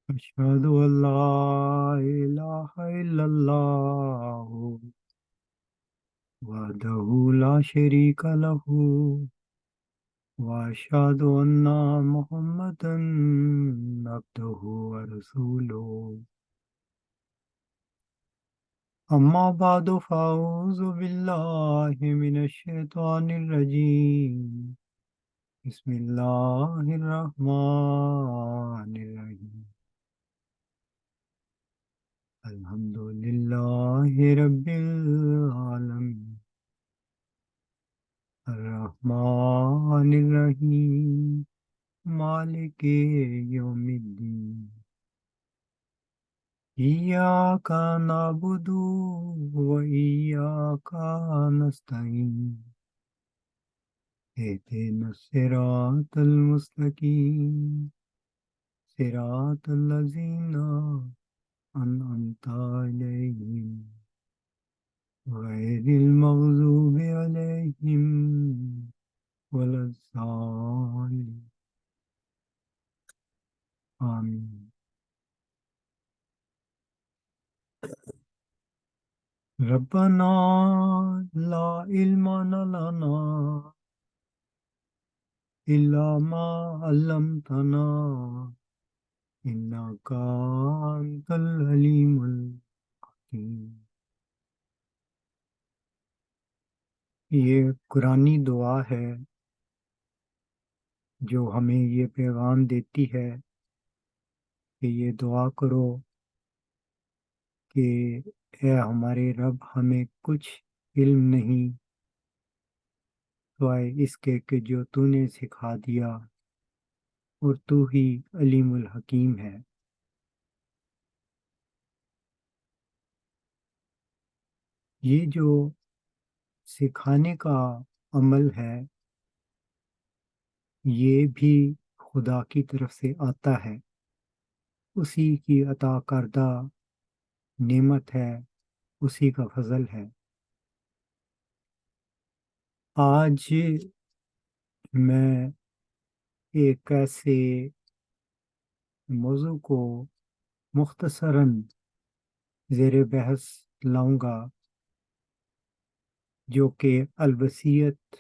أشهد أن لا إله إلا الله وحده لا شريك له وأشهد أن محمدا عبده ورسوله أما بعد فأعوذ بالله من الشيطان الرجيم بسم الله الرحمن الرحيم الحمد لله رب العالمين الرحمن الرحيم مالك يوم الدين إياك نعبد وإياك نستعين اهدنا الصراط المستقيم صراط الذين أنعمت عليهم غير المغضوب عليهم ولا الضالين آمين ربنا لا علم لنا إلا ما علمتنا إنك أنت العليم الحكيم. یہ قرآنی دعا ہے جو ہمیں یہ پیغام دیتی ہے کہ یہ دعا کرو کہ اے ہمارے رب ہمیں کچھ علم نہیں سوائے اس کے کہ جو تو نے سکھا دیا اور تو ہی علیم الحکیم ہے. یہ جو سکھانے کا عمل ہے یہ بھی خدا کی طرف سے آتا ہے، اسی کی عطا کردہ نعمت ہے، اسی کا فضل ہے. آج میں ایک ایسے موضوع کو مختصراً زیر بحث لاؤں گا جو کہ الوصیت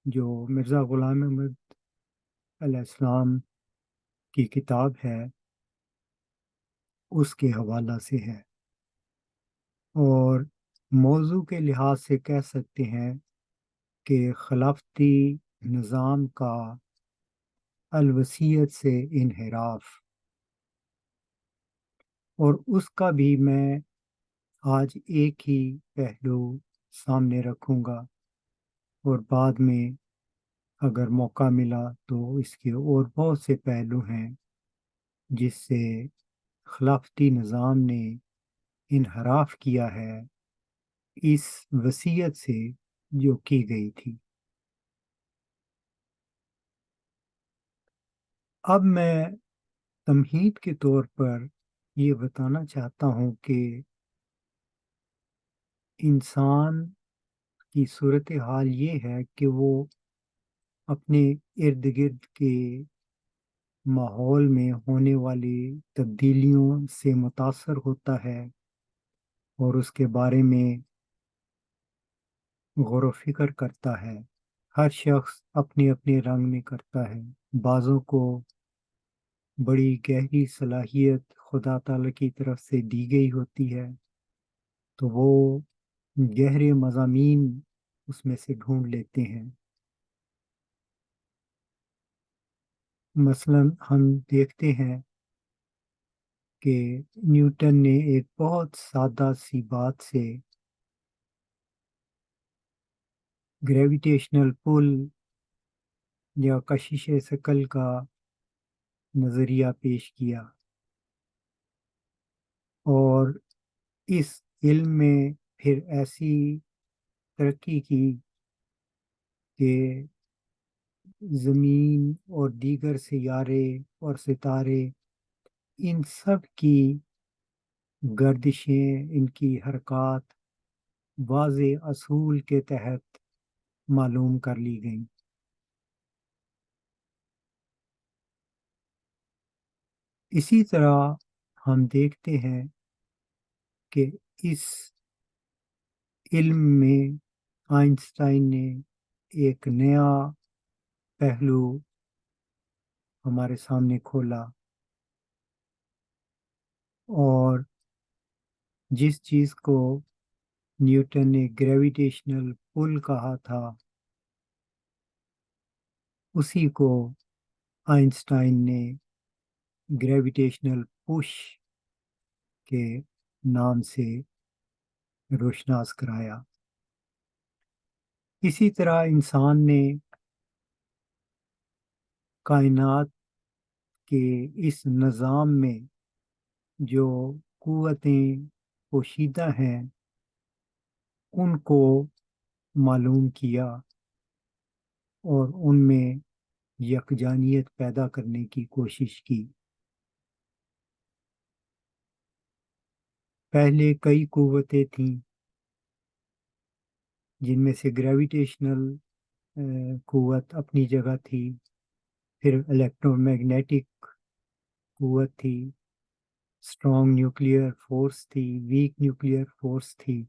جو مرزا غلام احمد علیہ السلام کی کتاب ہے اس کے حوالہ سے ہے، اور موضوع کے لحاظ سے کہہ سکتے ہیں کہ خلافتی نظام کا الوصیت سے انحراف، اور اس کا بھی میں آج ایک ہی پہلو سامنے رکھوں گا، اور بعد میں اگر موقع ملا تو اس کے اور بہت سے پہلو ہیں جس سے خلافتی نظام نے انحراف کیا ہے اس وصیت سے جو کی گئی تھی. اب میں تمہید کے طور پر یہ بتانا چاہتا ہوں کہ انسان کی صورتحال یہ ہے کہ وہ اپنے ارد گرد کے ماحول میں ہونے والی تبدیلیوں سے متاثر ہوتا ہے اور اس کے بارے میں غور و فکر کرتا ہے. ہر شخص اپنے اپنے رنگ میں کرتا ہے. بعضوں کو بڑی گہری صلاحیت خدا تعالیٰ کی طرف سے دی گئی ہوتی ہے تو وہ گہرے مضامین اس میں سے ڈھونڈ لیتے ہیں. مثلا ہم دیکھتے ہیں کہ نیوٹن نے ایک بہت سادہ سی بات سے گریویٹیشنل پل یا کشش ثقل کا نظریہ پیش کیا، اور اس علم میں پھر ایسی ترقی کی کہ زمین اور دیگر سیارے اور ستارے ان سب کی گردشیں، ان کی حرکات واضح اصول کے تحت معلوم کر لی گئیں. اسی طرح ہم دیکھتے ہیں کہ اس علم میں آئنسٹائن نے ایک نیا پہلو ہمارے سامنے کھولا، اور جس چیز کو نیوٹن نے گریویٹیشنل پل کہا تھا، اسی کو آئنسٹائن نے گریویٹیشنل پش کے نام سے روشناس کرایا۔ اسی طرح انسان نے کائنات کے اس نظام میں جو قوتیں پوشیدہ ہیں ان کو معلوم کیا اور ان میں یکجانیت پیدا کرنے کی کوشش کی۔ پہلے کئی قوتیں تھیں جن میں سے گریویٹیشنل قوت اپنی جگہ تھی، پھر الیکٹرو میگنیٹک قوت تھی، اسٹرانگ نیوکلیئر فورس تھی، ویک نیوکلیئر فورس تھی۔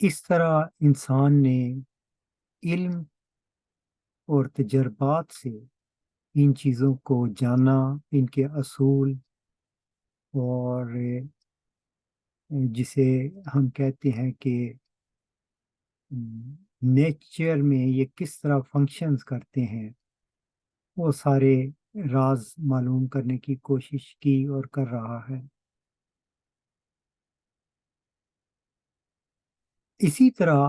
اس طرح انسان نے علم اور تجربات سے ان چیزوں کو جانا، ان کے اصول، اور جسے ہم کہتے ہیں کہ نیچر میں یہ کس طرح فنکشنز کرتے ہیں، وہ سارے راز معلوم کرنے کی کوشش کی اور کر رہا ہے۔ اسی طرح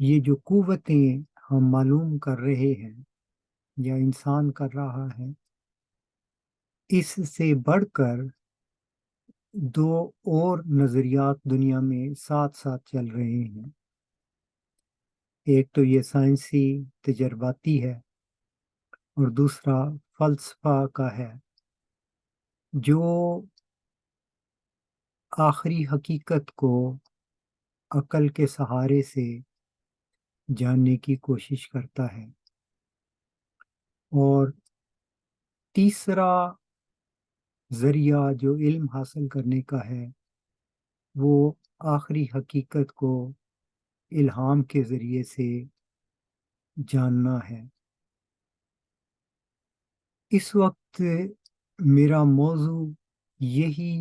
یہ جو قوتیں ہم معلوم کر رہے ہیں یا انسان کر رہا ہے، اس سے بڑھ کر دو اور نظریات دنیا میں ساتھ ساتھ چل رہے ہیں۔ ایک تو یہ سائنسی تجرباتی ہے، اور دوسرا فلسفہ کا ہے، جو آخری حقیقت کو عقل کے سہارے سے جاننے کی کوشش کرتا ہے۔ اور تیسرا ذریعہ جو علم حاصل کرنے کا ہے، وہ آخری حقیقت کو الہام کے ذریعے سے جاننا ہے۔ اس وقت میرا موضوع یہی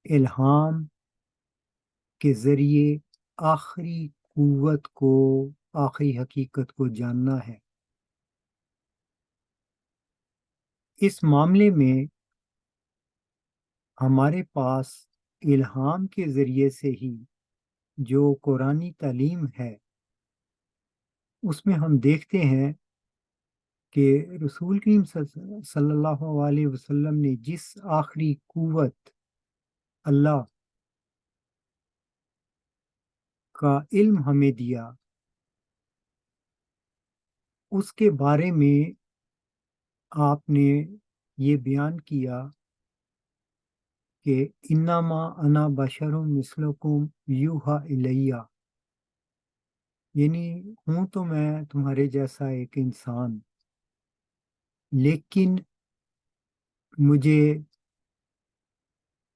الہام کے ذریعے آخری قوت کو، آخری حقیقت کو جاننا ہے۔ اس معاملے میں ہمارے پاس الہام کے ذریعے سے ہی جو قرآنی تعلیم ہے، اس میں ہم دیکھتے ہیں کہ رسول کریم صلی اللہ علیہ وسلم نے جس آخری قوت اللہ کا علم ہمیں دیا، اس کے بارے میں آپ نے یہ بیان کیا کہ انما انا بشر مثلکم یوحی الیہ، یعنی ہوں تو میں تمہارے جیسا ایک انسان، لیکن مجھے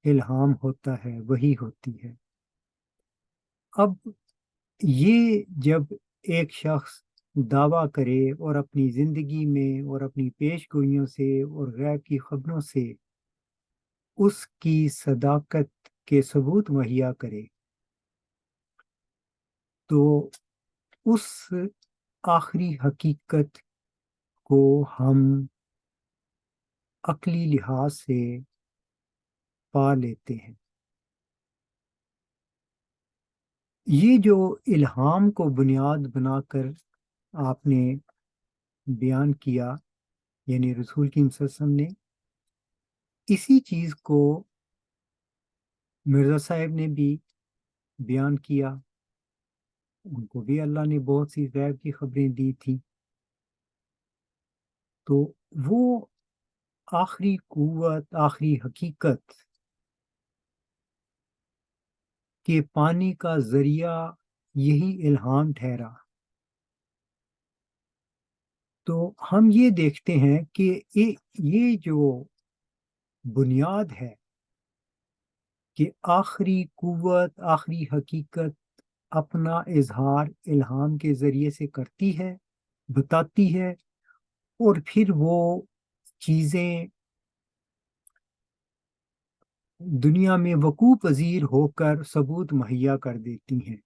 الہام ہوتا ہے، وحی ہوتی ہے۔ اب یہ جب ایک شخص دعویٰ کرے اور اپنی زندگی میں اور اپنی پیش گوئیوں سے اور غیب کی خبروں سے اس کی صداقت کے ثبوت مہیا کرے، تو اس آخری حقیقت کو ہم عقلی لحاظ سے پا لیتے ہیں۔ یہ جو الہام کو بنیاد بنا کر آپ نے بیان کیا، یعنی رسول کی صلی اللہ علیہ وسلم نے، اسی چیز کو مرزا صاحب نے بھی بیان کیا۔ ان کو بھی اللہ نے بہت سی غیب کی خبریں دی تھی۔ تو وہ آخری قوت، آخری حقیقت کے پانے کا ذریعہ یہی الہام ٹھہرا۔ تو ہم یہ دیکھتے ہیں کہ یہ جو بنیاد ہے کہ آخری قوت، آخری حقیقت اپنا اظہار الہام کے ذریعے سے کرتی ہے، بتاتی ہے، اور پھر وہ چیزیں دنیا میں وقوع پذیر ہو کر ثبوت مہیا کر دیتی ہیں۔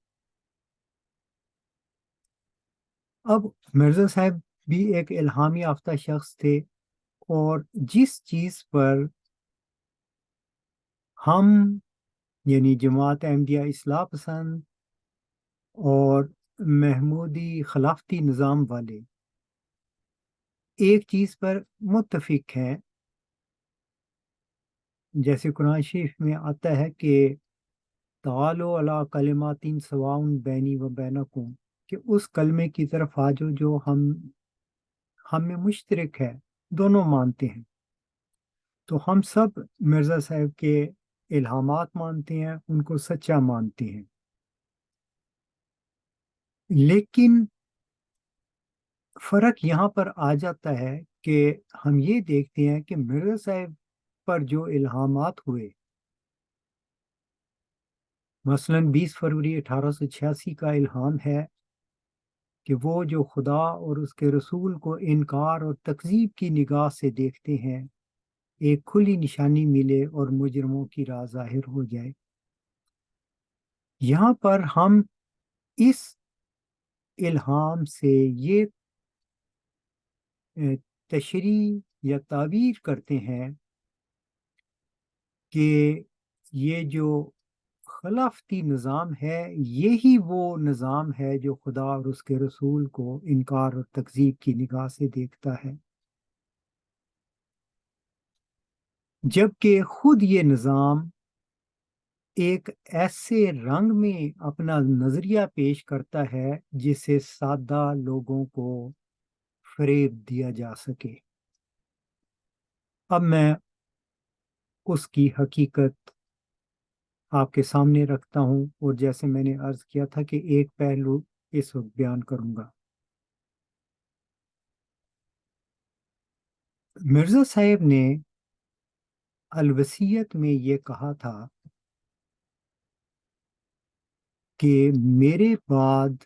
اب مرزا صاحب بھی ایک الہام یافتہ شخص تھے، اور جس چیز پر ہم یعنی جماعت احمدیہ اصلاح پسند اور محمودی خلافتی نظام والے ایک چیز پر متفق ہیں، جیسے قرآن شریف میں آتا ہے کہ تعالوا علی کلمات سواء بینی و بینکم، کہ اس کلمے کی طرف آ جاؤ جو ہم میں مشترک ہے، دونوں مانتے ہیں۔ تو ہم سب مرزا صاحب کے الہامات مانتے ہیں، ان کو سچا مانتے ہیں، لیکن فرق یہاں پر آ جاتا ہے کہ ہم یہ دیکھتے ہیں کہ مرزا صاحب پر جو الہامات ہوئے، مثلا 20 فروری 1886 کا الہام ہے کہ وہ جو خدا اور اس کے رسول کو انکار اور تکذیب کی نگاہ سے دیکھتے ہیں، ایک کھلی نشانی ملے اور مجرموں کی راہ ظاہر ہو جائے۔ یہاں پر ہم اس الہام سے یہ تشریح یا تعبیر کرتے ہیں کہ یہ جو خلافتی نظام ہے، یہی وہ نظام ہے جو خدا اور اس کے رسول کو انکار اور تکذیب کی نگاہ سے دیکھتا ہے، جبکہ خود یہ نظام ایک ایسے رنگ میں اپنا نظریہ پیش کرتا ہے جس سے سادہ لوگوں کو فریب دیا جا سکے۔ اب میں اس کی حقیقت آپ کے سامنے رکھتا ہوں، اور جیسے میں نے عرض کیا تھا کہ ایک پہلو اس وقت بیان کروں گا۔ مرزا صاحب نے الوصیت میں یہ کہا تھا کہ میرے بعد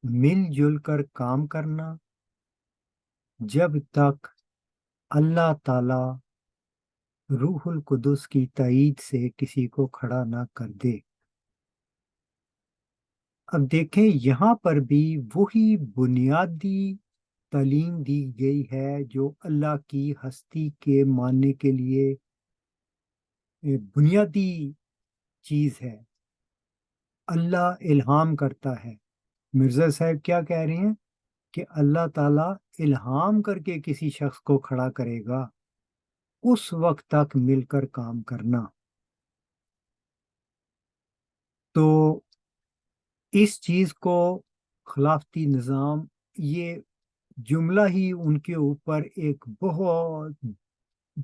مل جل کر کام کرنا جب تک اللہ تعالی روح القدس کی تائید سے کسی کو کھڑا نہ کر دے۔ اب دیکھیں یہاں پر بھی وہی بنیادی تعلیم دی گئی ہے جو اللہ کی ہستی کے ماننے کے لیے بنیادی چیز ہے۔ اللہ الہام کرتا ہے۔ مرزا صاحب کیا کہہ رہے ہیں کہ اللہ تعالیٰ الہام کر کے کسی شخص کو کھڑا کرے گا، اس وقت تک مل کر کام کرنا۔ تو اس چیز کو خلافتی نظام، یہ جملہ ہی ان کے اوپر ایک بہت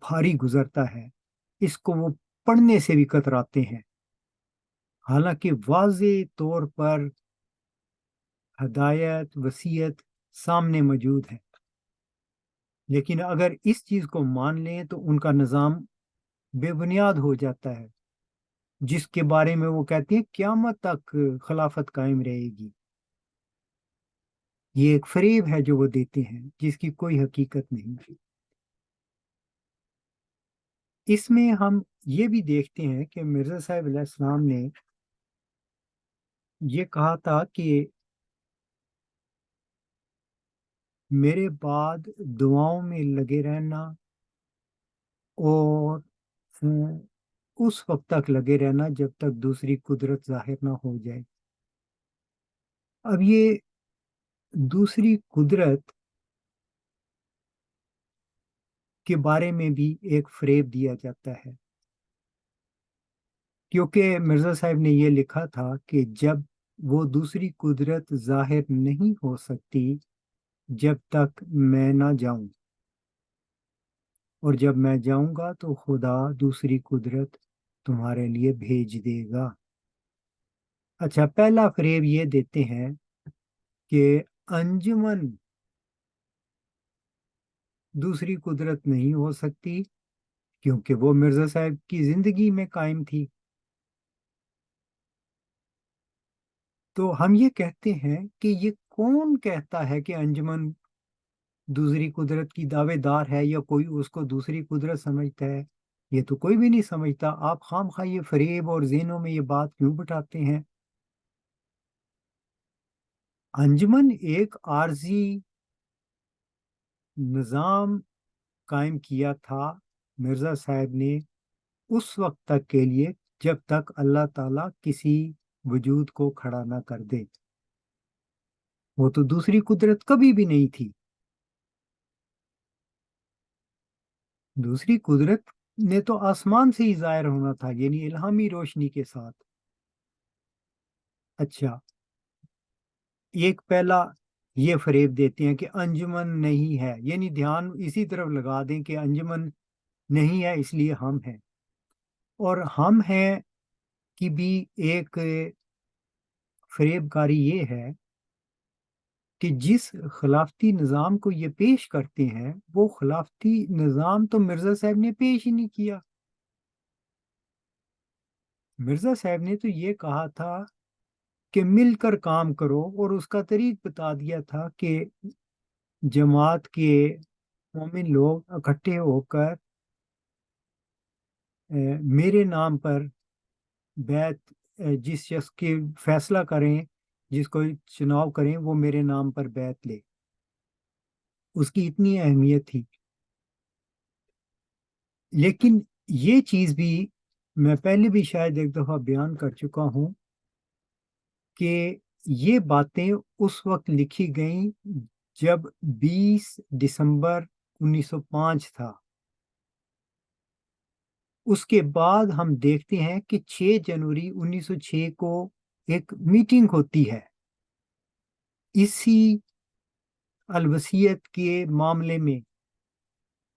بھاری گزرتا ہے، اس کو وہ پڑھنے سے بھی کتراتے ہیں، حالانکہ واضح طور پر ہدایت وصیت سامنے موجود ہے، لیکن اگر اس چیز کو مان لیں تو ان کا نظام بے بنیاد ہو جاتا ہے، جس کے بارے میں وہ کہتے ہیں قیامت تک خلافت قائم رہے گی۔ یہ ایک فریب ہے جو وہ دیتے ہیں، جس کی کوئی حقیقت نہیں۔ اس میں ہم یہ بھی دیکھتے ہیں کہ مرزا صاحب علیہ السلام نے یہ کہا تھا کہ میرے بعد دعاؤں میں لگے رہنا، اور اس وقت تک لگے رہنا جب تک دوسری قدرت ظاہر نہ ہو جائے۔ اب یہ دوسری قدرت کے بارے میں بھی ایک فریب دیا جاتا ہے، کیونکہ مرزا صاحب نے یہ لکھا تھا کہ جب وہ دوسری قدرت ظاہر نہیں ہو سکتی جب تک میں نہ جاؤں، اور جب میں جاؤں گا تو خدا دوسری قدرت تمہارے لیے بھیج دے گا۔ اچھا، پہلا فریب یہ دیتے ہیں کہ انجمن دوسری قدرت نہیں ہو سکتی کیونکہ وہ مرزا صاحب کی زندگی میں قائم تھی۔ تو ہم یہ کہتے ہیں کہ یہ کون کہتا ہے کہ انجمن دوسری قدرت کی دعوے دار ہے یا کوئی اس کو دوسری قدرت سمجھتا ہے؟ یہ تو کوئی بھی نہیں سمجھتا۔ آپ خام خواہ یہ فریب اور ذہنوں میں یہ بات کیوں بٹھاتے ہیں؟ انجمن ایک عارضی نظام قائم کیا تھا مرزا صاحب نے اس وقت تک کے لیے جب تک اللہ تعالیٰ کسی وجود کو کھڑا نہ کر دے۔ وہ تو دوسری قدرت کبھی بھی نہیں تھی۔ دوسری قدرت نے تو آسمان سے ہی ظاہر ہونا تھا، یعنی الہامی روشنی کے ساتھ۔ اچھا، ایک پہلا یہ فریب دیتے ہیں کہ انجمن نہیں ہے، یعنی دھیان اسی طرف لگا دیں کہ انجمن نہیں ہے اس لیے ہم ہیں۔ اور ہم ہیں کی بھی ایک فریب کاری یہ ہے کہ جس خلافتی نظام کو یہ پیش کرتے ہیں وہ خلافتی نظام تو مرزا صاحب نے پیش ہی نہیں کیا۔ مرزا صاحب نے تو یہ کہا تھا کہ مل کر کام کرو، اور اس کا طریق بتا دیا تھا کہ جماعت کے مومن لوگ اکٹھے ہو کر میرے نام پر بیعت، جس شخص کے فیصلہ کریں، جس کو چناؤ کریں، وہ میرے نام پر بیعت لے۔ اس کی اتنی اہمیت تھی۔ لیکن یہ چیز بھی میں پہلے بھی شاید ایک دفعہ بیان کر چکا ہوں کہ یہ باتیں اس وقت لکھی گئیں جب 20 دسمبر 1905 تھا۔ اس کے بعد ہم دیکھتے ہیں کہ 6 جنوری 1906 کو ایک میٹنگ ہوتی ہے اسی الوصیت کے معاملے میں۔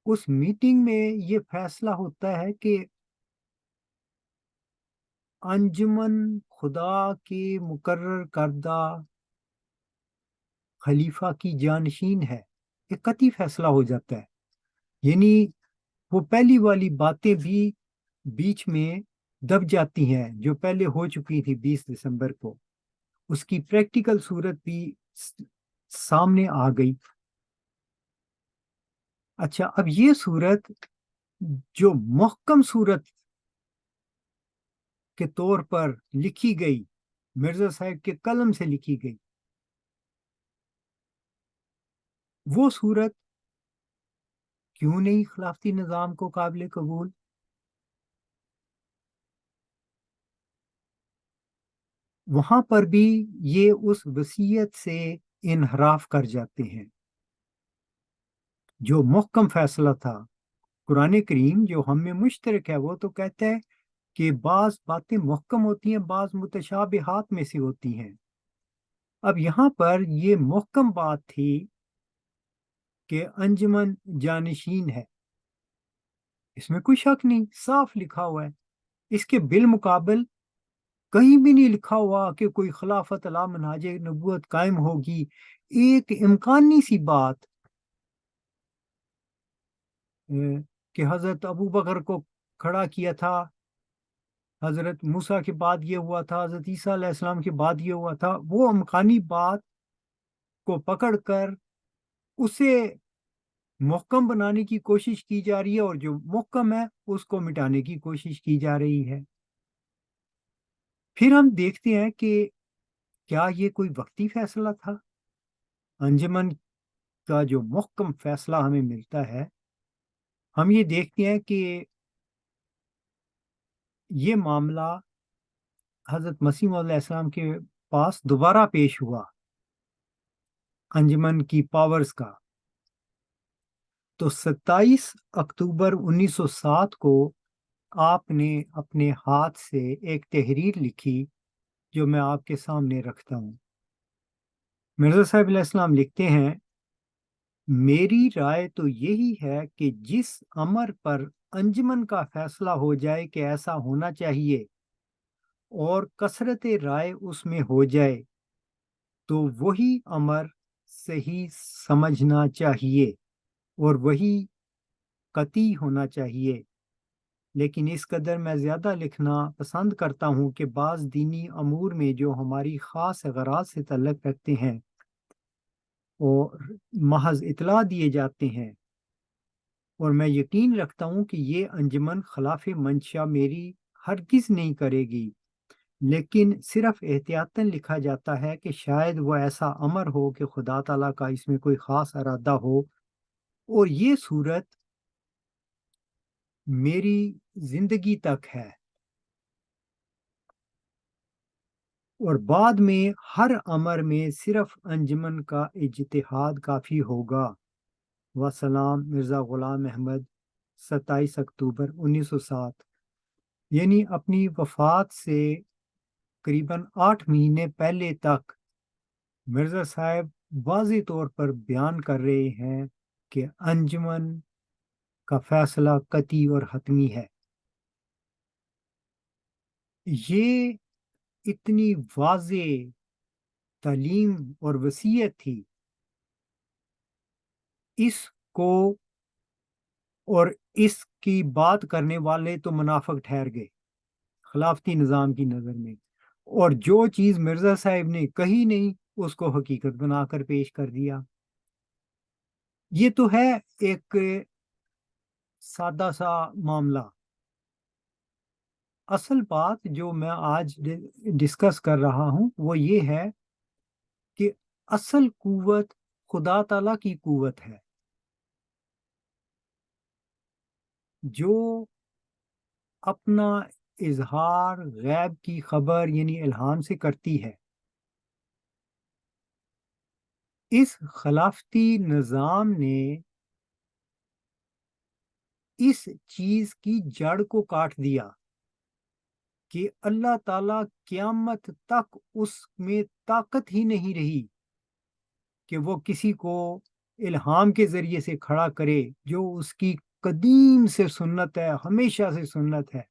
اس میٹنگ میں یہ فیصلہ ہوتا ہے کہ انجمن خدا کے مقرر کردہ خلیفہ کی جانشین ہے۔ ایک قطعی فیصلہ ہو جاتا ہے، یعنی وہ پہلی والی باتیں بھی بیچ میں دب جاتی ہیں جو پہلے ہو چکی تھی 20 دسمبر کو۔ اس کی پریکٹیکل صورت بھی سامنے آ گئی۔ اچھا، اب یہ صورت جو محکم صورت کے طور پر لکھی گئی، مرزا صاحب کے قلم سے لکھی گئی، وہ صورت کیوں نہیں خلافتی نظام کو قابل قبول؟ وہاں پر بھی یہ اس وصیت سے انحراف کر جاتے ہیں۔ جو محکم فیصلہ تھا، قرآن کریم جو ہم میں مشترک ہے، وہ تو کہتا ہے کہ بعض باتیں محکم ہوتی ہیں، بعض متشابہات میں سے ہوتی ہیں۔ اب یہاں پر یہ محکم بات تھی کہ انجمن جانشین ہے، اس میں کوئی شک نہیں، صاف لکھا ہوا ہے۔ اس کے بالمقابل کہیں بھی نہیں لکھا ہوا کہ کوئی خلافت علی منہاج نبوت قائم ہوگی۔ ایک امکانی سی بات کہ حضرت ابو بکر کو کھڑا کیا تھا، حضرت موسیٰ کے بعد یہ ہوا تھا، حضرت عیسیٰ علیہ السلام کے بعد یہ ہوا تھا، وہ امکانی بات کو پکڑ کر اسے محکم بنانے کی کوشش کی جا رہی ہے، اور جو محکم ہے اس کو مٹانے کی کوشش کی جا رہی ہے۔ پھر ہم دیکھتے ہیں کہ کیا یہ کوئی وقتی فیصلہ تھا؟ انجمن کا جو محکم فیصلہ ہمیں ملتا ہے، ہم یہ دیکھتے ہیں کہ یہ معاملہ حضرت مسیح علیہ السلام کے پاس دوبارہ پیش ہوا، انجمن کی پاورز کا۔ تو 27 اکتوبر 1907 کو آپ نے اپنے ہاتھ سے ایک تحریر لکھی جو میں آپ کے سامنے رکھتا ہوں۔ مرزا صاحب علیہ السلام لکھتے ہیں، میری رائے تو یہی ہے کہ جس امر پر انجمن کا فیصلہ ہو جائے کہ ایسا ہونا چاہیے اور کثرت رائے اس میں ہو جائے تو وہی امر صحیح سمجھنا چاہیے۔ اور وہی قطعی ہونا چاہیے، لیکن اس قدر میں زیادہ لکھنا پسند کرتا ہوں کہ بعض دینی امور میں جو ہماری خاص اغراض سے تعلق رکھتے ہیں اور محض اطلاع دیے جاتے ہیں، اور میں یقین رکھتا ہوں کہ یہ انجمن خلاف منشا میری ہرگز نہیں کرے گی، لیکن صرف احتیاطاً لکھا جاتا ہے کہ شاید وہ ایسا امر ہو کہ خدا تعالیٰ کا اس میں کوئی خاص ارادہ ہو اور یہ صورت میری زندگی تک ہے، اور بعد میں ہر امر میں صرف انجمن کا اجتہاد کافی ہوگا۔ وسلام، مرزا غلام احمد، 27 اکتوبر 1907۔ یعنی اپنی وفات سے قریباً 8 مہینے پہلے تک مرزا صاحب واضح طور پر بیان کر رہے ہیں کہ انجمن کا فیصلہ قطعی اور حتمی ہے۔ یہ اتنی واضح تعلیم اور وصیت تھی، اس کو اور اس کی بات کرنے والے تو منافق ٹھہر گئے خلافتی نظام کی نظر میں، اور جو چیز مرزا صاحب نے کہی نہیں اس کو حقیقت بنا کر پیش کر دیا۔ یہ تو ہے ایک سادہ سا معاملہ۔ اصل بات جو میں آج ڈسکس کر رہا ہوں وہ یہ ہے کہ اصل قوت خدا تعالیٰ کی قوت ہے، جو اپنا اظہار غیب کی خبر یعنی الہام سے کرتی ہے۔ اس خلافتی نظام نے اس چیز کی جڑ کو کاٹ دیا کہ اللہ تعالیٰ قیامت تک اس میں طاقت ہی نہیں رہی کہ وہ کسی کو الہام کے ذریعے سے کھڑا کرے، جو اس کی قدیم سے سنت ہے، ہمیشہ سے سنت ہے۔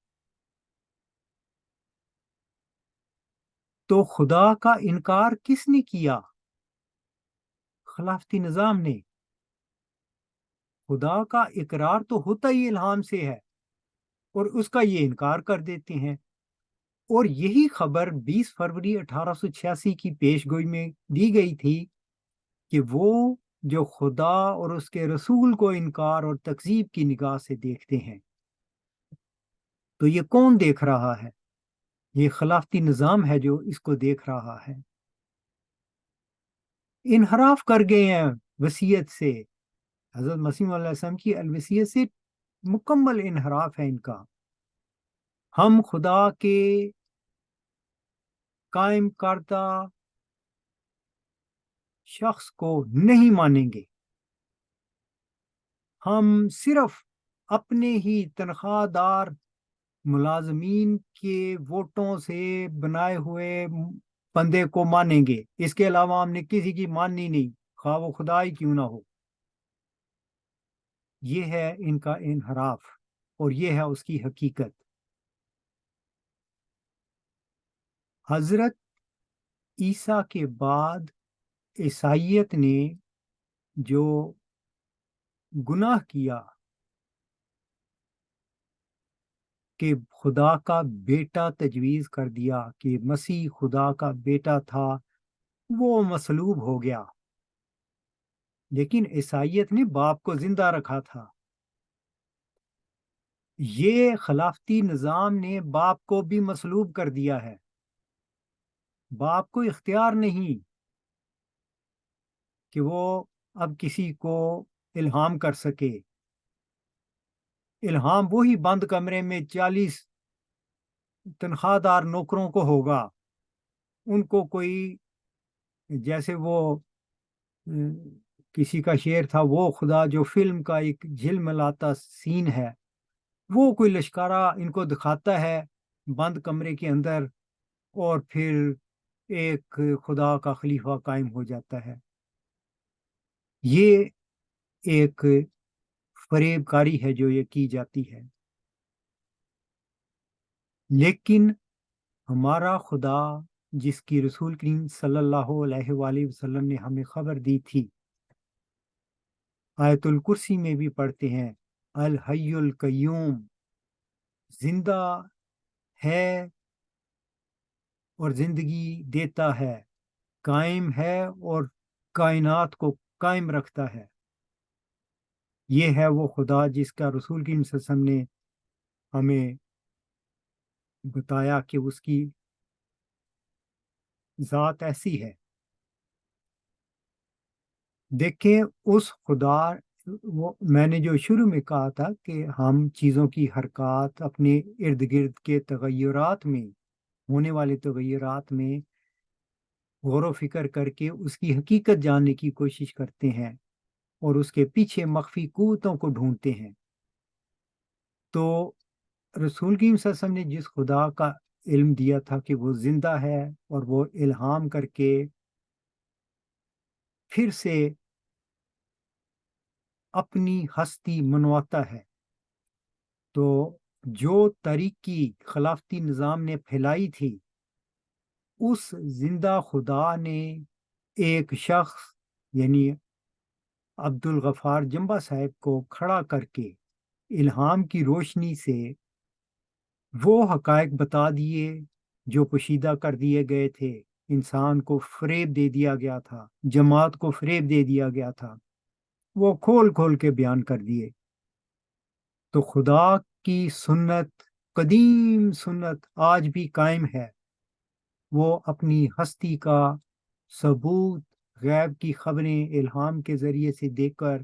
تو خدا کا انکار کس نے کیا؟ خلافتی نظام نے۔ خدا کا اقرار تو ہوتا ہی الہام سے ہے، اور اس کا یہ انکار کر دیتے ہیں۔ اور یہی خبر 20 فروری 1886 کی پیش گوئی میں دی گئی تھی کہ وہ جو خدا اور اس کے رسول کو انکار اور تکذیب کی نگاہ سے دیکھتے ہیں، تو یہ کون دیکھ رہا ہے؟ یہ خلافتی نظام ہے جو اس کو دیکھ رہا ہے۔ انحراف کر گئے ہیں وصیت سے، حضرت مسیح علیہ السلام کی الوصیت سے مکمل انحراف ہے ان کا۔ ہم خدا کے قائم کردہ شخص کو نہیں مانیں گے، ہم صرف اپنے ہی تنخواہ دار ملازمین کے ووٹوں سے بنائے ہوئے بندے کو مانیں گے، اس کے علاوہ ہم نے کسی کی ماننی نہیں، خواہ وہ خدا ہی کیوں نہ ہو۔ یہ ہے ان کا انحراف، اور یہ ہے اس کی حقیقت۔ حضرت عیسیٰ کے بعد عیسائیت نے جو گناہ کیا کہ خدا کا بیٹا تجویز کر دیا کہ مسیح خدا کا بیٹا تھا، وہ مصلوب ہو گیا، لیکن عیسائیت نے باپ کو زندہ رکھا تھا۔ یہ خلافتی نظام نے باپ کو بھی مصلوب کر دیا ہے۔ باپ کو اختیار نہیں کہ وہ اب کسی کو الہام کر سکے۔ الہام وہی بند کمرے میں 40 تنخواہ دار نوکروں کو ہوگا، ان کو کوئی، جیسے وہ کسی کا شعر تھا، وہ خدا جو فلم کا ایک جھلملاتا سین ہے، وہ کوئی لشکارہ ان کو دکھاتا ہے بند کمرے کے اندر، اور پھر ایک خدا کا خلیفہ قائم ہو جاتا ہے۔ یہ ایک فریب کاری ہے جو یہ کی جاتی ہے، لیکن ہمارا خدا جس کی رسول کریم صلی اللہ علیہ وآلہ وسلم نے ہمیں خبر دی تھی، آیت الکرسی میں بھی پڑھتے ہیں الحی القیوم، زندہ ہے اور زندگی دیتا ہے، قائم ہے اور کائنات کو قائم رکھتا ہے۔ یہ ہے وہ خدا جس کا رسول کی صلی اللہ علیہ وسلم نے ہمیں بتایا کہ اس کی ذات ایسی ہے۔ دیکھیں اس خدا، وہ میں نے جو شروع میں کہا تھا کہ ہم چیزوں کی حرکات، اپنے ارد گرد کے تغیرات میں، ہونے والے تغیرات میں غور و فکر کر کے اس کی حقیقت جاننے کی کوشش کرتے ہیں اور اس کے پیچھے مخفی قوتوں کو ڈھونڈتے ہیں۔ تو رسول کریم صلی اللہ علیہ وسلم نے جس خدا کا علم دیا تھا کہ وہ زندہ ہے اور وہ الہام کر کے پھر سے اپنی ہستی منواتا ہے، تو جو طریقی خلافتی نظام نے پھیلائی تھی، اس زندہ خدا نے ایک شخص یعنی عبد الغفار جمبا صاحب کو کھڑا کر کے الہام کی روشنی سے وہ حقائق بتا دیے جو پوشیدہ کر دیے گئے تھے۔ انسان کو فریب دے دیا گیا تھا، جماعت کو فریب دے دیا گیا تھا، وہ کھول کھول کے بیان کر دیے۔ تو خدا کی سنت، قدیم سنت آج بھی قائم ہے۔ وہ اپنی ہستی کا ثبوت غیب کی خبریں الہام کے ذریعے سے دے کر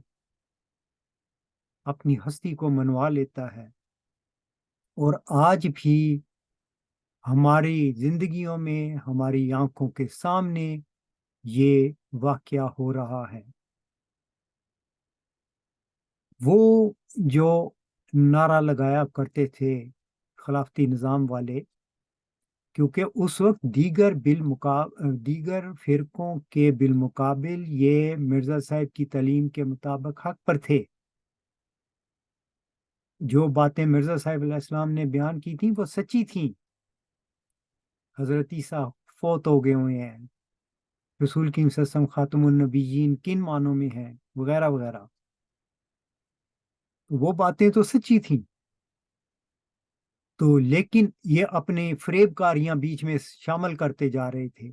اپنی ہستی کو منوا لیتا ہے، اور آج بھی ہماری زندگیوں میں، ہماری آنکھوں کے سامنے یہ واقعہ ہو رہا ہے۔ وہ جو نعرہ لگایا کرتے تھے خلافتی نظام والے، کیونکہ اس وقت دیگر فرقوں کے بالمقابل یہ مرزا صاحب کی تعلیم کے مطابق حق پر تھے۔ جو باتیں مرزا صاحب علیہ السلام نے بیان کی تھیں وہ سچی تھیں۔ حضرت عیسیٰ فوت ہو گئے ہوئے ہیں، رسول کی صلی اللہ علیہ وسلم خاتم النبیین کن معنوں میں ہیں، وغیرہ وغیرہ، وہ باتیں تو سچی تھیں۔ تو لیکن یہ اپنے فریب کاریاں بیچ میں شامل کرتے جا رہے تھے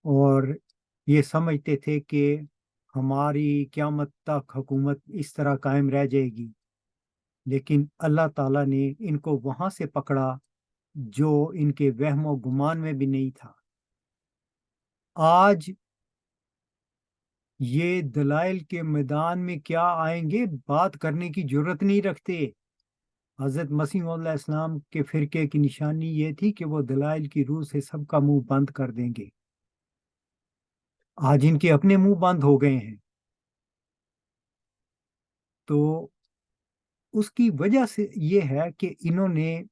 اور یہ سمجھتے تھے کہ ہماری قیامت تک حکومت اس طرح قائم رہ جائے گی، لیکن اللہ تعالیٰ نے ان کو وہاں سے پکڑا جو ان کے وہم و گمان میں بھی نہیں تھا۔ آج یہ دلائل کے میدان میں کیا آئیں گے، بات کرنے کی جرت نہیں رکھتے۔ حضرت مسیح علیہ السلام کے فرقے کی نشانی یہ تھی کہ وہ دلائل کی روح سے سب کا منہ بند کر دیں گے۔ آج ان کے اپنے منہ بند ہو گئے ہیں۔ تو اس کی وجہ سے یہ ہے کہ انہوں نے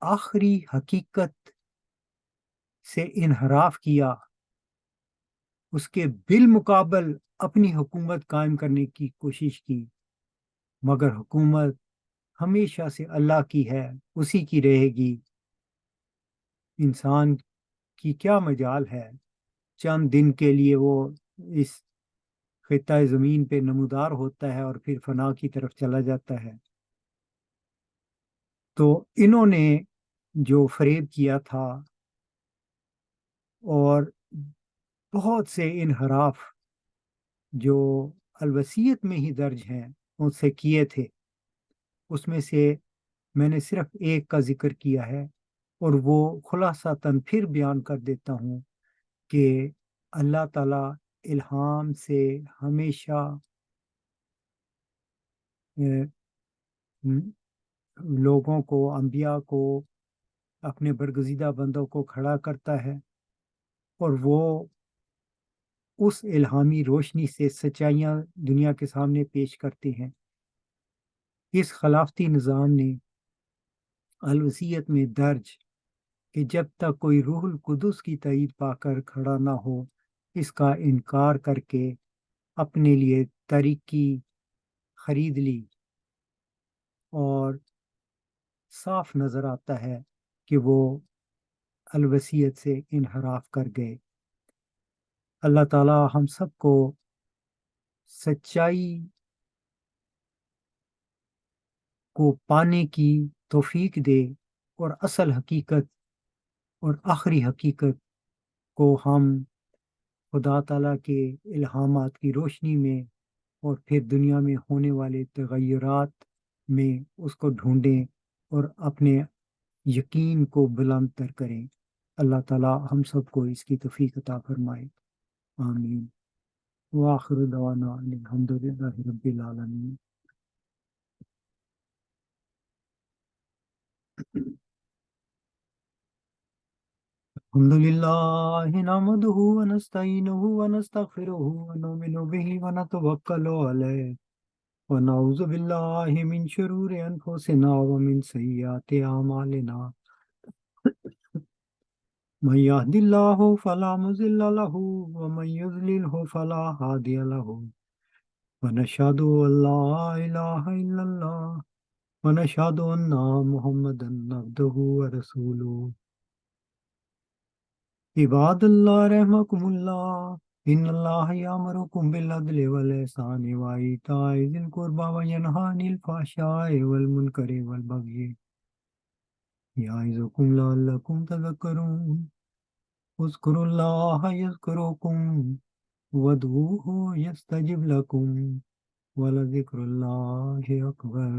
آخری حقیقت سے انحراف کیا، اس کے بالمقابل اپنی حکومت قائم کرنے کی کوشش کی، مگر حکومت ہمیشہ سے اللہ کی ہے، اسی کی رہے گی۔ انسان کی کیا مجال ہے، چند دن کے لیے وہ اس خطہ زمین پہ نمودار ہوتا ہے اور پھر فنا کی طرف چلا جاتا ہے۔ تو انہوں نے جو فریب کیا تھا اور بہت سے انحراف جو الوصیت میں ہی درج ہیں ان سے کیے تھے، اس میں سے میں نے صرف ایک کا ذکر کیا ہے، اور وہ خلاصتاً پھر بیان کر دیتا ہوں کہ اللہ تعالیٰ الہام سے ہمیشہ لوگوں کو، انبیاء کو، اپنے برگزیدہ بندوں کو کھڑا کرتا ہے، اور وہ اس الہامی روشنی سے سچائیاں دنیا کے سامنے پیش کرتے ہیں۔ اس خلافتی نظام نے الوصیت میں درج کہ جب تک کوئی روح القدس کی تائید پا کر کھڑا نہ ہو، اس کا انکار کر کے اپنے لیے طریقی خرید لی، اور صاف نظر آتا ہے کہ وہ الوصیت سے انحراف کر گئے۔ اللہ تعالی ہم سب کو سچائی کو پانے کی توفیق دے، اور اصل حقیقت اور آخری حقیقت کو ہم خدا تعالیٰ کے الہامات کی روشنی میں اور پھر دنیا میں ہونے والے تغیرات میں اس کو ڈھونڈیں اور اپنے یقین کو بلند تر کریں۔ اللہ تعالیٰ ہم سب کو اس کی توفیق عطا فرمائے، آمین۔ وآخر دعوانا ان الحمد للہ رب العالمین۔ الحمد لله نحمده ونستعينه ونستغفره ونؤمن به ونتوكل عليه ونعوذ بالله من شرور أنفسنا ومن سيئات أعمالنا، من يهد الله فلا مضل له ومن يضلله فلا هادي له، ونشهد أن لا إله إلا الله ونشهد أن محمدا عبده ورسوله۔ عباد اللہ رحمکم اللہ، ان اللہ یامرکم بالعدل والإحسان وإیتاء ذی القربى وینہی عن الفحشاء والمنکر والبغی یعظکم لعلکم تذکرون۔ اذکروا اللہ یذکرکم وادعوہ یستجب لکم ولذکر اللہ اکبر۔